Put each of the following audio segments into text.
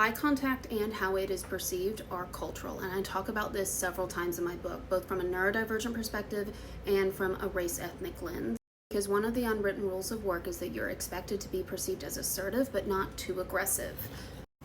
Eye contact and how it is perceived are cultural, and I talk about this several times in my book, both from a neurodivergent perspective and from a race ethnic lens. Because one of the unwritten rules of work is that you're expected to be perceived as assertive, but not too aggressive.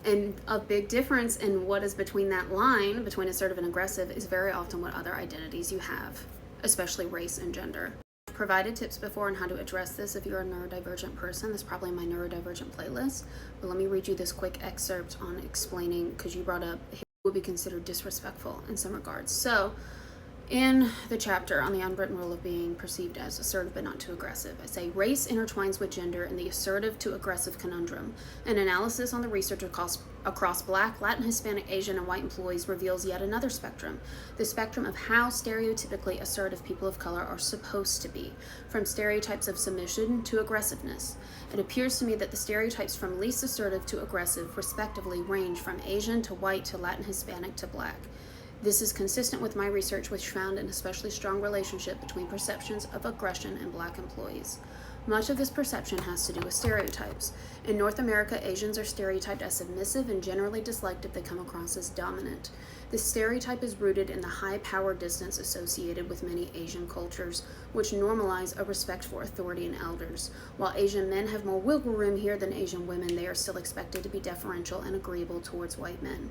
And a big difference in what is between that line, between assertive and aggressive, is very often what other identities you have, especially race and gender. I've provided tips before on how to address this if you're a neurodivergent person. That's probably my neurodivergent playlist. But let me read you this quick excerpt on explaining, because you brought up it would be considered disrespectful in some regards. So, in the chapter on the unwritten rule of being perceived as assertive but not too aggressive, I say race intertwines with gender in the assertive to aggressive conundrum. An analysis on the research across Black, Latin, Hispanic, Asian, and white employees reveals yet another spectrum, the spectrum of how stereotypically assertive people of color are supposed to be, from stereotypes of submission to aggressiveness. It appears to me that the stereotypes from least assertive to aggressive, respectively, range from Asian to white to Latin, Hispanic to Black. This is consistent with my research, which found an especially strong relationship between perceptions of aggression and Black employees. Much of this perception has to do with stereotypes. In North America, Asians are stereotyped as submissive and generally disliked if they come across as dominant. This stereotype is rooted in the high power distance associated with many Asian cultures, which normalize a respect for authority and elders. While Asian men have more wiggle room here than Asian women, they are still expected to be deferential and agreeable towards white men.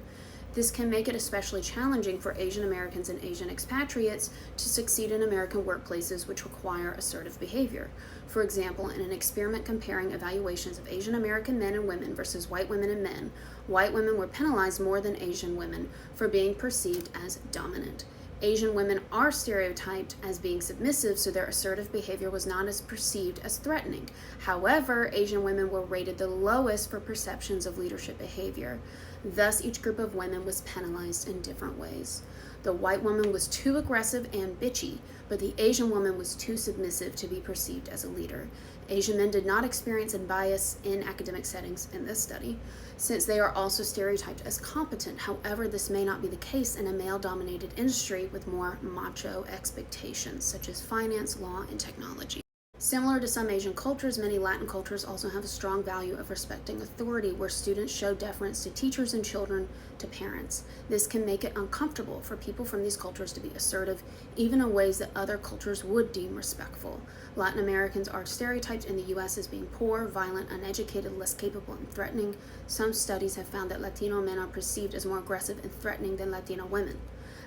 This can make it especially challenging for Asian Americans and Asian expatriates to succeed in American workplaces which require assertive behavior. For example, in an experiment comparing evaluations of Asian American men and women versus white women and men, white women were penalized more than Asian women for being perceived as dominant. Asian women are stereotyped as being submissive, so their assertive behavior was not as perceived as threatening. However, Asian women were rated the lowest for perceptions of leadership behavior. Thus, each group of women was penalized in different ways. The white woman was too aggressive and bitchy, but the Asian woman was too submissive to be perceived as a leader. Asian men did not experience a bias in academic settings in this study, since they are also stereotyped as competent. However, this may not be the case in a male-dominated industry with more macho expectations, such as finance, law, and technology. Similar to some Asian cultures, many Latin cultures also have a strong value of respecting authority, where students show deference to teachers and children to parents. This can make it uncomfortable for people from these cultures to be assertive, even in ways that other cultures would deem respectful. Latin Americans are stereotyped in the U.S. as being poor, violent, uneducated, less capable, and threatening. Some studies have found that Latino men are perceived as more aggressive and threatening than Latino women.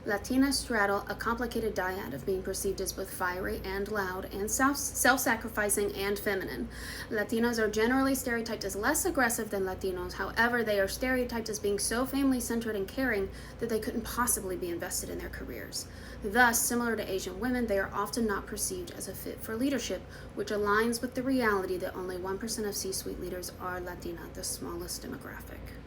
Latinas straddle a complicated dyad of being perceived as both fiery and loud, and self-sacrificing and feminine. Latinos are generally stereotyped as less aggressive than Latinos. However, they are stereotyped as being so family-centered and caring that they couldn't possibly be invested in their careers. Thus, similar to Asian women, they are often not perceived as a fit for leadership, which aligns with the reality that only 1% of C-suite leaders are Latina, the smallest demographic.